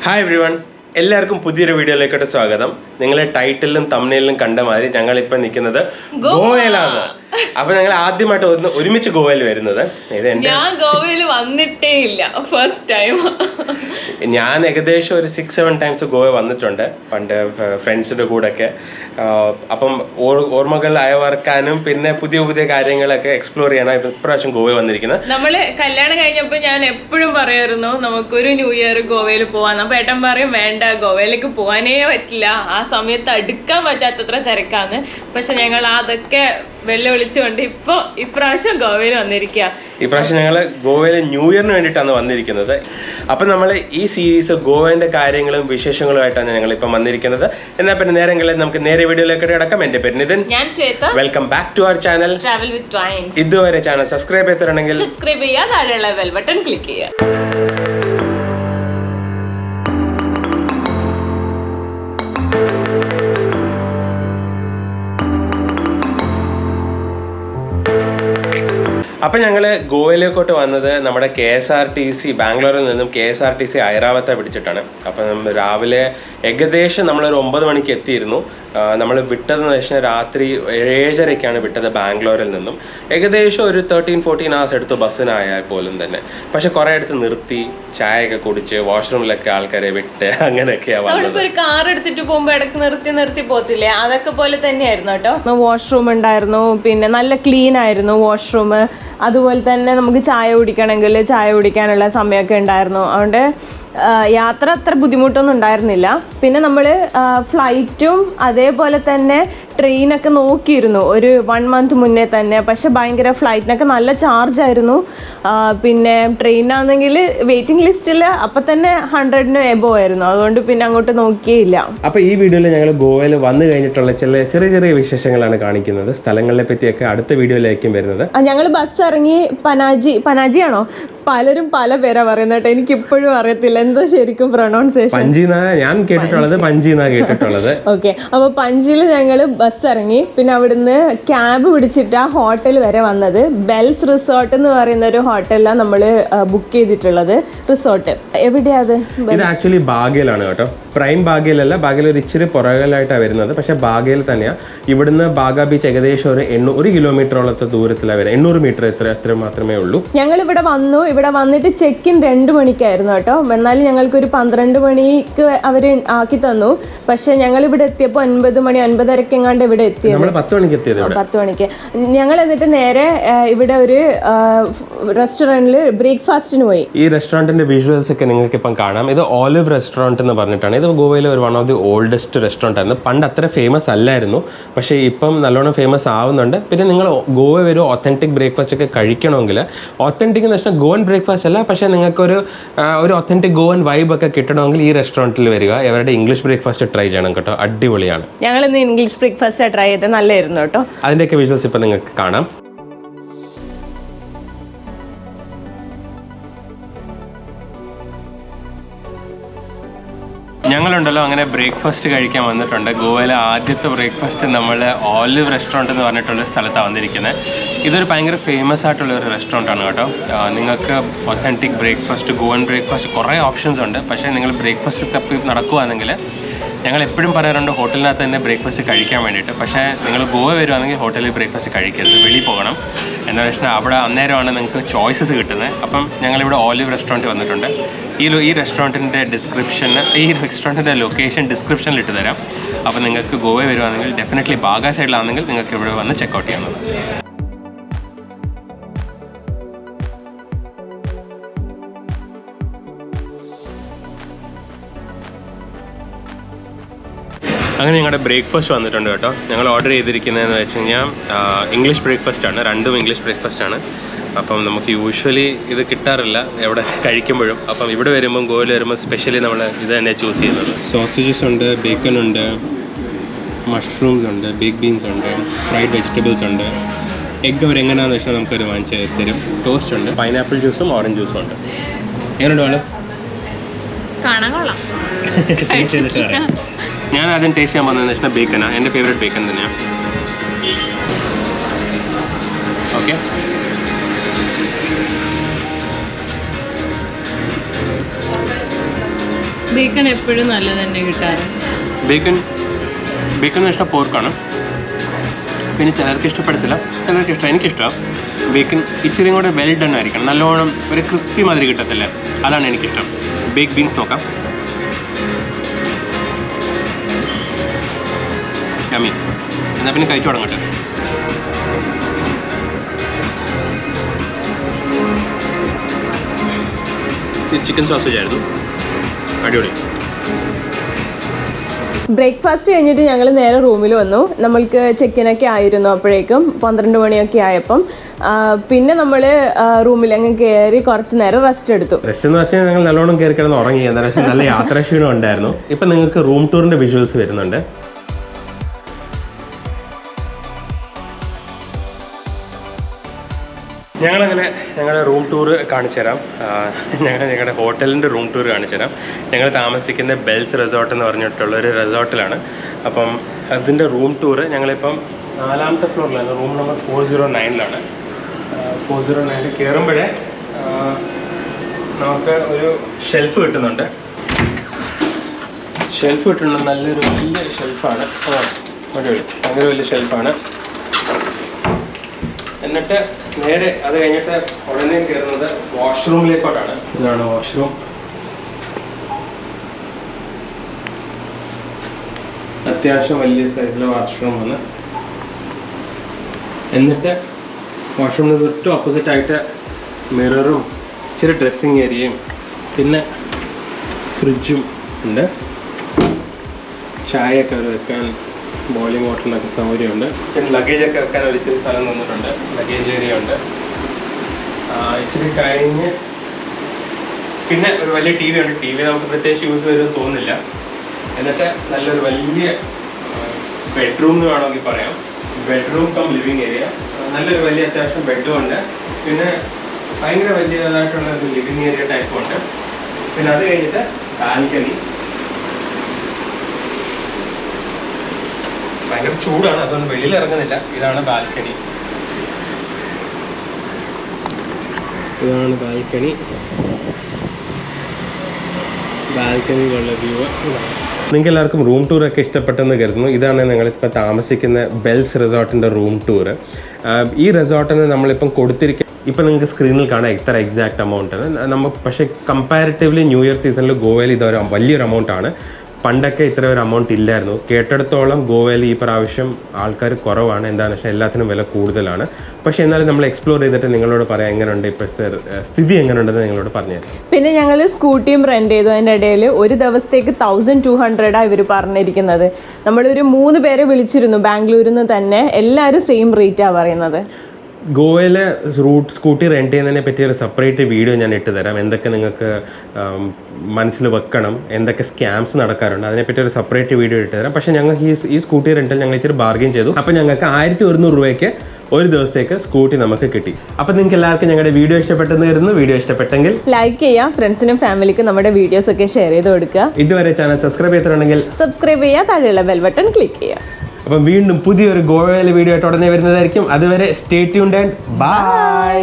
Hi everyone. എല്ലാവർക്കും പുതിയൊരു വീഡിയോയിലേക്കോട്ട് സ്വാഗതം. നിങ്ങൾ ടൈറ്റിലും തംബ്നെയിലും കണ്ട മാതിരി ഞങ്ങൾ ഇപ്പൊ നിൽക്കുന്നത് ഗോവയിലാണ്. അപ്പൊ ഞങ്ങൾ ആദ്യമായിട്ട് ഒരുമിച്ച് ഗോവയിൽ വരുന്നത്. ഞാൻ ഗോവയിൽ വന്നിട്ടേ ഇല്ല, ഫസ്റ്റ് ടൈം. ഞാൻ ഏകദേശം ഒരു 6-7 ടൈംസ് ഗോവ വന്നിട്ടുണ്ട് പണ്ട് ഫ്രണ്ട്സിന്റെ കൂടെ ഒക്കെ. അപ്പം ഓർമ്മകൾ അയവർക്കാനും പിന്നെ പുതിയ പുതിയ കാര്യങ്ങളൊക്കെ എക്സ്പ്ലോർ ചെയ്യാനാണ് ഇപ്രാവശ്യം ഗോവ വന്നിരിക്കുന്നത്. നമ്മള് കല്യാണം കഴിഞ്ഞപ്പോ ഞാൻ എപ്പോഴും പറയായിരുന്നു നമുക്കൊരു ന്യൂ ഇയർ ഗോവയിൽ പോവാൻ. അപ്പൊ ഏട്ടൻ പറയും വേണ്ട, ഗോവയിലേക്ക് പോകാനേ പറ്റില്ല, ആ സമയത്ത് അടുക്കാൻ പറ്റാത്തത്ര തിരക്കാന്ന്. പക്ഷെ ഞങ്ങൾ അതൊക്കെ വെല്ലുവിളിച്ചുകൊണ്ട് ഇപ്രാവശ്യം ഗോവയിൽ വന്നിരിക്കുക. ഇപ്രാവശ്യം ഞങ്ങൾ ഗോവയിലെ ന്യൂ ഇയറിന് വേണ്ടിയിട്ടാണ് വന്നിരിക്കുന്നത്. അപ്പം നമ്മൾ ഈ സീരീസ് ഗോവന്റെ കാര്യങ്ങളും വിശേഷങ്ങളുമായിട്ടാണ് ഞങ്ങൾ ഇപ്പം വന്നിരിക്കുന്നത്. എന്നാൽ പിന്നെ നേരങ്ങളിൽ നമുക്ക് നേരെ വീഡിയോയിലേക്ക് കിടക്കാം. എൻ്റെ പേര് നിതിൻ, ഞാൻ Shweta. Welcome back to our channel travel with twins. ഇതുവരെ ചാനൽ സബ്സ്ക്രൈബ് ചെയ്തിട്ടുണ്ടെങ്കിൽ സബ്സ്ക്രൈബ് ചെയ്യുക, താഴെയുള്ള ബെൽ ബട്ടൺ ക്ലിക്ക് ചെയ്യുക. അപ്പം ഞങ്ങൾ ഗോവയിലേക്കോട്ട് വന്നത് നമ്മുടെ KSRTC ബാംഗ്ലൂരിൽ നിന്നും KSRTC ഐരാവത്തെ പിടിച്ചിട്ടാണ്. അപ്പം രാവിലെ ഏകദേശം നമ്മളൊരു 9 മണിക്ക് എത്തിയിരുന്നു. നമ്മൾ വിട്ടതെന്ന് വെച്ചാൽ രാത്രി 7:30ക്കാണ് വിട്ടത് ബാംഗ്ലൂരിൽ നിന്നും. ഏകദേശം ഒരു 13-14 hours എടുത്തു ബസ്സിനായാൽ പോലും തന്നെ. പക്ഷെ കുറേ അടുത്ത് നിർത്തി ചായയൊക്കെ കുടിച്ച് വാഷ്റൂമിലൊക്കെ ആൾക്കാരെ വിട്ട് അങ്ങനെയൊക്കെയാണ്. നമ്മളിപ്പോ ഒരു കാർ എടുത്തിട്ട് പോകുമ്പോ ഇടയ്ക്ക് നിർത്തി പോത്തില്ലേ, അതൊക്കെ പോലെ തന്നെയായിരുന്നു കേട്ടോ. വാഷ്റൂം ഉണ്ടായിരുന്നു, പിന്നെ നല്ല ക്ലീൻ ആയിരുന്നു വാഷ്റൂം. അതുപോലെ തന്നെ നമുക്ക് ചായ കുടിക്കണമെങ്കിൽ ചായ കുടിക്കാനുള്ള സമയമൊക്കെ ഉണ്ടായിരുന്നു. അതുകൊണ്ട് യാത്ര അത്ര ബുദ്ധിമുട്ടൊന്നും ഉണ്ടായിരുന്നില്ല. പിന്നെ നമ്മൾ ഫ്ലൈറ്റും അതേപോലെ തന്നെ ട്രെയിനൊക്കെ നോക്കിയിരുന്നു ഒരു 1 month മുന്നേ തന്നെ. പക്ഷെ ഭയങ്കര ഫ്ലൈറ്റിനൊക്കെ നല്ല ചാർജ് ആയിരുന്നു. പിന്നെ ട്രെയിനാണെങ്കിൽ വെയിറ്റിംഗ് ലിസ്റ്റിൽ അപ്പം തന്നെ 100 എബോ ആയിരുന്നു. അതുകൊണ്ട് പിന്നെ അങ്ങോട്ട് നോക്കിയേയില്ല. അപ്പോൾ ഈ വീഡിയോയിൽ ഞങ്ങൾ ഗോവയിൽ വന്നു കഴിഞ്ഞിട്ടുള്ള ചെറിയ ചെറിയ വിശേഷങ്ങളാണ് കാണിക്കുന്നത്. സ്ഥലങ്ങളെ പറ്റിയൊക്കെ അടുത്ത വീഡിയോയിലായിരിക്കും വരുന്നത്. ഞങ്ങൾ ബസ് ഇറങ്ങി പനാജിയാണോ, പലരും പല പേരാ പറയുന്നത് കേട്ടോ, എനിക്ക് ഇപ്പോഴും അറിയത്തില്ല എന്താ ശരിക്കും പ്രൊനൗൺസിയേഷൻ. ഞാൻ കേട്ടിട്ടുള്ളത് പഞ്ചിന്നാ കേട്ടിട്ടുള്ളത്. ഓക്കെ, അപ്പോൾ പഞ്ചിയിൽ ഞങ്ങൾ ബസ് ഇറങ്ങി. പിന്നെ അവിടുന്ന് ക്യാബ് പിടിച്ചിട്ട് ആ ഹോട്ടൽ വരെ വന്നത്. ബെൽസ് റിസോർട്ട് എന്ന് പറയുന്ന ഒരു ഹോട്ടലിലാണ് നമ്മൾ ബുക്ക് ചെയ്തിട്ടുള്ളത്. റിസോർട്ട് എവിടെയാ അത്? ഇത് ആക്ച്വലി ബാഗേലാണ് കേട്ടോ. പ്രൈം ബാഗേലല്ല, ബാഗേൽ ഒരു ഇച്ചിരി പുറകിലായിട്ടാണ് വരുന്നത്. പക്ഷെ ബാഗേൽ തന്നെയാണ്. ഇവിടുന്ന് ബാഗ ബീച്ച് ഏകദേശം ഒരു 1 കിലോമീറ്ററോളത്തെ ദൂരത്തിലാണ് വരുന്നത്. 800 മീറ്റർ എത്ര മാത്രമേ ഉള്ളൂ. ഞങ്ങൾ ഇവിടെ വന്നു. ഇവിടെ വന്നിട്ട് ചെക്ക് ഇൻ 2 മണിക്കായിരുന്നു കേട്ടോ. എന്നാലും ഞങ്ങൾക്കൊരു 12 മണിക്ക് അവർ ആക്കി തന്നു. പക്ഷെ ഞങ്ങൾ ഇവിടെ എത്തിയപ്പോൾ 9 മണി 9:30 എങ്ങാണ്ട് ഇവിടെ എത്തിയത്. 10 മണിക്ക് എത്തിയത്. 10 മണിക്ക് ഞങ്ങൾ എന്നിട്ട് നേരെ ഇവിടെ ഒരു റെസ്റ്റോറൻറ്റിൽ ബ്രേക്ക്ഫാസ്റ്റിന് പോയി. ഈ റെസ്റ്റോറൻറ്റിന്റെ വിഷ്വൽസ് ഒക്കെ നിങ്ങൾക്ക് ഇപ്പം കാണാം. ഇത് ഓലിവ് റെസ്റ്റോറൻറ്റ് എന്ന് പറഞ്ഞിട്ടാണ്. ഇത് ഗോവയിലെ ഒരു 1 of the ഓൾഡസ്റ്റ് റെസ്റ്റോറൻറ്റ് ആയിരുന്നു. പണ്ട് അത്ര ഫേമസ് അല്ലായിരുന്നു, പക്ഷേ ഇപ്പം നല്ലോണം ഫേമസ് ആവുന്നുണ്ട്. പിന്നെ നിങ്ങൾ ഗോവ ഒരു ഒത്തൻറ്റിക് ബ്രേക്ക്ഫാസ്റ്റ് ഒക്കെ കഴിക്കണമെങ്കിൽ, ഒത്തൻറ്റിക് എന്ന് വെച്ചാൽ ഗോവൻ ബ്രേക്ക്ഫാസ്റ്റ് അല്ല, പക്ഷേ നിങ്ങൾക്കൊരു ഒത്തൻറ്റിക് ഗോവൻ വൈബ് ഒക്കെ കിട്ടണമെങ്കിൽ ഈ റെസ്റ്റോറൻറ്റിൽ വരിക. ഇവരുടെ ഇംഗ്ലീഷ് ബ്രേക്ക്ഫാസ്റ്റ് ട്രൈ ചെയ്യണം കേട്ടോ, അടിപൊളിയാണ്. ഞങ്ങൾ ഇന്ന് ഇംഗ്ലീഷ് ബ്രേക്ക്ഫാസ്റ്റ് ട്രൈ ചെയ്ത് നല്ലായിരുന്നു കേട്ടോ. അതിൻ്റെയൊക്കെ വിഷ്വൽസ് ഇപ്പം നിങ്ങൾക്ക് കാണാം. ഞങ്ങളുണ്ടല്ലോ അങ്ങനെ ബ്രേക്ക്ഫാസ്റ്റ് കഴിക്കാൻ വന്നിട്ടുണ്ട്. ഗോവയിലെ ആദ്യത്തെ ബ്രേക്ക്ഫാസ്റ്റ് നമ്മൾ ഓലിവ് റെസ്റ്റോറൻറ്റ് എന്ന് പറഞ്ഞിട്ടുള്ള സ്ഥലത്താണ് വന്നിരിക്കുന്നത്. ഇതൊരു ഭയങ്കര ഫേമസ് ആയിട്ടുള്ള ഒരു റെസ്റ്റോറൻ്റ് ആണ് കേട്ടോ. നിങ്ങൾക്ക് ഒത്തൻറ്റിക് ബ്രേക്ക്ഫാസ്റ്റ്, ഗോവൻ ബ്രേക്ക്ഫാസ്റ്റ് കുറേ ഓപ്ഷൻസ് ഉണ്ട്. പക്ഷേ നിങ്ങൾ ബ്രേക്ക്ഫാസ്റ്റ് തപ്പി നടക്കുകയാണെങ്കിൽ, ഞങ്ങൾ എപ്പോഴും പറയാറുണ്ട് ഹോട്ടലിനകത്ത് തന്നെ ബ്രേക്ക്ഫാസ്റ്റ് കഴിക്കാൻ വേണ്ടിയിട്ട്. പക്ഷേ നിങ്ങൾ ഗോവ വരുവാണെങ്കിൽ ഹോട്ടലിൽ ബ്രേക്ക്ഫാസ്റ്റ് കഴിക്കരുത്, വെളിയിൽ പോകണം. എന്താ വെച്ചാൽ അവിടെ അന്നേരമാണ് നിങ്ങൾക്ക് ചോയ്സസ് കിട്ടുന്നത്. അപ്പം ഞങ്ങളിവിടെ ഓലിവ് റെസ്റ്റോറൻറ്റ് വന്നിട്ടുണ്ട്. ഈ റെസ്റ്റോറൻറ്റിൻ്റെ ഈ റെസ്റ്റോറൻറ്റിൻ്റെ ലൊക്കേഷൻ ഡിസ്ക്രിപ്ഷനിൽ ഇട്ട് തരാം. അപ്പം നിങ്ങൾക്ക് ഗോവ വരുവാണെങ്കിൽ ഡെഫിനറ്റ്ലി ബാഗ സൈഡിലാണെങ്കിൽ നിങ്ങൾക്ക് ഇവിടെ വന്ന് ചെക്കൗട്ട് ചെയ്യാവുന്നത്. അങ്ങനെ ഞങ്ങളുടെ ബ്രേക്ക്ഫാസ്റ്റ് വന്നിട്ടുണ്ട് കേട്ടോ. ഞങ്ങൾ ഓർഡർ ചെയ്തിരിക്കുന്നതെന്ന് വെച്ച് കഴിഞ്ഞാൽ ഇംഗ്ലീഷ് ബ്രേക്ക്ഫാസ്റ്റാണ്. രണ്ടും ഇംഗ്ലീഷ് ബ്രേക്ക്ഫാസ്റ്റാണ്. അപ്പം നമുക്ക് യൂഷ്വലി ഇത് കിട്ടാറില്ല എവിടെ കഴിക്കുമ്പോഴും. അപ്പം ഇവിടെ വരുമ്പം ഗോവയിൽ വരുമ്പോൾ സ്പെഷ്യലി നമ്മൾ ഇത് തന്നെ ചൂസ് ചെയ്യുന്നത്. സോസേജസ് ഉണ്ട്, ബേക്കൺ ഉണ്ട്, മഷ്റൂംസ് ഉണ്ട്, ബേക്ക് ബീൻസ് ഉണ്ട്, ഫ്രൈഡ് വെജിറ്റബിൾസ് ഉണ്ട്. എഗ്ഗ് അവരെങ്ങനെയാണെന്ന് വെച്ചാൽ നമുക്കൊരു വാങ്ങിച്ച് തരും. ടോസ്റ്റ് ഉണ്ട്, പൈനാപ്പിൾ ജ്യൂസും ഓറഞ്ച് ജ്യൂസും ഉണ്ട്. എങ്ങനെയുണ്ട് വേണം? കാണാൻ കൊള്ളാം. ഞാൻ ആദ്യം ടേസ്റ്റ് ചെയ്യാൻ പോകുന്നതെന്ന് വെച്ചാൽ ബേക്കനാണ്. എൻ്റെ ഫേവറേറ്റ് ബേക്കൻ തന്നെയാണ്. ഓക്കെ, ബേക്കൺ എപ്പോഴും നല്ലത് തന്നെ കിട്ടാറ്. ബേക്കൺ ഇഷ്ടം പോർക്കാണ്. പിന്നെ ചിലർക്ക് ഇഷ്ടപ്പെടത്തില്ല, ചിലർക്ക് ഇഷ്ടം. എനിക്കിഷ്ടമാണ് ബേക്കൺ ഇച്ചിരിയും കൂടെ വെൽ ഡൺ ആയിരിക്കണം, നല്ലോണം ഒരു ക്രിസ്പി മാതിരി കിട്ടത്തില്ല, അതാണ് എനിക്കിഷ്ടം. ബേക്ക് ബീൻസ് നോക്കാം. യമ്മി. എന്നാൽ പിന്നെ കഴിച്ചു തുടങ്ങട്ടെ. ചിക്കൻ സോസേജ് ആയിരുന്നു, അടിപൊളി. ബ്രേക്ക്ഫാസ്റ്റ് കഴിഞ്ഞിട്ട് ഞങ്ങൾ നേരെ റൂമിൽ വന്നു. നമ്മൾക്ക് ചെക്കിനൊക്കെ ആയിരുന്നു അപ്പോഴേക്കും 12 മണിയൊക്കെ ആയപ്പം. പിന്നെ നമ്മൾ റൂമിൽ അങ്ങ് കയറി കുറച്ച് നേരം റെസ്റ്റ് എടുത്തു. റെസ്റ്റ് എന്ന് വെച്ചാൽ ഞങ്ങൾ നല്ലോണം കയറി കിടന്ന് ഉറങ്ങി. എന്താ വെച്ചാൽ നല്ല യാത്രാക്ഷീണം ഉണ്ടായിരുന്നു. ഇപ്പം നിങ്ങൾക്ക് റൂം ടൂറിൻ്റെ വിഷ്വൽസ് വരുന്നുണ്ട്. ഞങ്ങളങ്ങനെ ഞങ്ങളുടെ റൂം ടൂർ കാണിച്ചു തരാം. ഞങ്ങളുടെ ഹോട്ടലിൻ്റെ റൂം ടൂർ കാണിച്ചു തരാം. ഞങ്ങൾ താമസിക്കുന്ന ബെൽസ് റിസോർട്ട് എന്ന് പറഞ്ഞിട്ടുള്ളൊരു റിസോർട്ടിലാണ്. അപ്പം അതിൻ്റെ റൂം ടൂർ ഞങ്ങളിപ്പം 4ാമത്തെ ഫ്ലോറിലാണ്, റൂം നമ്പർ 409 409 കയറുമ്പോഴേ നമുക്ക് ഒരു ഷെൽഫ് കിട്ടുന്നുണ്ട്. നല്ലൊരു വലിയ ഷെൽഫാണ്. ഭയങ്കര വലിയ ഷെൽഫാണ്. എന്നിട്ട് നേരെ അത് കഴിഞ്ഞിട്ട് ഉടനെ കയറുന്നത് വാഷ്റൂമിലേക്കോട്ടാണ്. ഇതാണ് വാഷ്റൂം. അത്യാവശ്യം വലിയ സൈസിലെ വാഷ്റൂമാണ്. എന്നിട്ട് വാഷ്റൂമിന് തൊട്ട് ഓപ്പോസിറ്റായിട്ട് മിററും ഇച്ചിരി ഡ്രസ്സിങ് ഏരിയയും പിന്നെ ഫ്രിഡ്ജും ഉണ്ട്. ചായയൊക്കെ വെക്കാൻ ബോയിലിംഗ് വാട്ടറിനൊക്കെ സൗകര്യമുണ്ട്. പിന്നെ ലഗേജൊക്കെ വെക്കാൻ ഒരിച്ചിരി സ്ഥലം തന്നിട്ടുണ്ട്. ലഗേജ് ഏരിയ ഉണ്ട്. ഇച്ചിരി കഴിഞ്ഞ് പിന്നെ ഒരു വലിയ ടി വി ഉണ്ട്. ടി വി നമുക്ക് പ്രത്യേകിച്ച് യൂസ് വരുമെന്ന് തോന്നുന്നില്ല. എന്നിട്ട് നല്ലൊരു വലിയ ബെഡ്റൂം എന്ന് വേണമെങ്കിൽ പറയാം. Bedroom cum living area. നല്ലൊരു വലിയ അത്യാവശ്യം ബെഡും ഉണ്ട്. പിന്നെ ഭയങ്കര വലിയതായിട്ടുള്ള ഒരു ലിവിങ് ഏരിയ ടൈപ്പും ഉണ്ട്. പിന്നെ അത് കഴിഞ്ഞിട്ട് ബാൽക്കണി. ഭയങ്കര ചൂടാണ്, അതൊന്നും വെളിയിൽ ഇറങ്ങുന്നില്ല. ഇതാണ് ബാൽക്കണി. ബാൽക്കണിയിലുള്ള വ്യൂ. നിങ്ങൾക്ക് എല്ലാവർക്കും റൂം ടൂറൊക്കെ ഇഷ്ടപ്പെട്ടെന്ന് കരുതുന്നു. ഇതാണ് ഞങ്ങളിപ്പോൾ താമസിക്കുന്ന ബെൽസ് റിസോർട്ടിൻ്റെ റൂം ടൂറ്. ഈ റിസോർട്ടിന് നമ്മളിപ്പം ഇപ്പം നിങ്ങൾക്ക് സ്ക്രീനിൽ കാണാം എത്ര എക്സാക്റ്റ് എമൗണ്ട് നമ്മൾ. പക്ഷേ കമ്പാരിറ്റീവ്ലി ന്യൂ ഇയർ സീസണിൽ ഗോവയിൽ ഇതൊരു വലിയൊരു എമൗണ്ടാണ്. പണ്ടൊക്കെ ഇത്ര ഒരു എമൗണ്ട് ഇല്ലായിരുന്നു. കേട്ടിടത്തോളം ഗോവയിൽ ഈ പ്രാവശ്യം ആൾക്കാർ കുറവാണ്. എന്താണെന്ന് വെച്ചാൽ എല്ലാത്തിനും വില കൂടുതലാണ്. പക്ഷേ എന്നാലും നമ്മൾ എക്സ്പ്ലോർ ചെയ്തിട്ട് നിങ്ങളോട് പറയാം എങ്ങനെയുണ്ട് ഇപ്പോഴത്തെ സ്ഥിതി എങ്ങനെയുണ്ടെന്ന് നിങ്ങളോട് പറഞ്ഞുതരാം. പിന്നെ ഞങ്ങൾ സ്കൂട്ടിയും റെൻ്റ് ചെയ്തു. അതിൻ്റെ ഇടയിൽ ഒരു ദിവസത്തേക്ക് 1200 ഇവർ പറഞ്ഞിരിക്കുന്നത്. നമ്മളൊരു 3 പേരെ വിളിച്ചിരുന്നു ബാംഗ്ലൂരിൽ നിന്ന് തന്നെ. എല്ലാവരും സെയിം റേറ്റാണ് പറയുന്നത്. ഗോവയിലെ സ്കൂട്ടി റെൻറ്റ് ചെയ്യുന്നതിനെ പറ്റി ഒരു സെപ്പറേറ്റ് വീഡിയോ ഞാൻ ഇട്ട് തരാം. എന്തൊക്കെ നിങ്ങൾക്ക് മനസ്സിൽ വെക്കണം, എന്തൊക്കെ സ്കാംസ് നടക്കാറുണ്ട്, അതിനെപ്പറ്റി ഒരു സെപ്പറേറ്റ് വീഡിയോ ഇട്ട് തരാം. പക്ഷേ ഞങ്ങൾക്ക് ഈ സ്കൂട്ടി റെൻറ്റിൽ ഞങ്ങൾ ഇച്ചിരി ബാർഗെയിൻ ചെയ്തു. അപ്പോൾ ഞങ്ങൾക്ക് 1100 രൂപയ്ക്ക് ഒരു ദിവസത്തേക്ക് സ്കൂട്ടി നമുക്ക് കിട്ടി. അപ്പോൾ നിങ്ങൾക്ക് എല്ലാവർക്കും ഞങ്ങളുടെ വീഡിയോ ഇഷ്ടപ്പെട്ടെന്ന് കരുതുന്നു. വീഡിയോ ഇഷ്ടപ്പെട്ടെങ്കിൽ ലൈക്ക് ചെയ്യുക, ഫ്രണ്ട്സിനും ഫാമിലിക്കും നമ്മുടെ വീഡിയോസ് ഒക്കെ ഷെയർ ചെയ്ത് കൊടുക്കുക. ഇതുവരെ ചാനൽ സബ്സ്ക്രൈബ് ചെയ്തിട്ടുണ്ടെങ്കിൽ സബ്സ്ക്രൈബ് ചെയ്യുക, താഴെയുള്ള ബെൽ ബട്ടൺ ക്ലിക്ക് ചെയ്യുക. അപ്പം വീണ്ടും പുതിയൊരു ഗോവയിലെ വീഡിയോ ആയിട്ട് ഉടനെ വരുന്നതായിരിക്കും. അതുവരെ സ്റ്റേ ട്യൂൺഡ് ആൻഡ് ബൈ.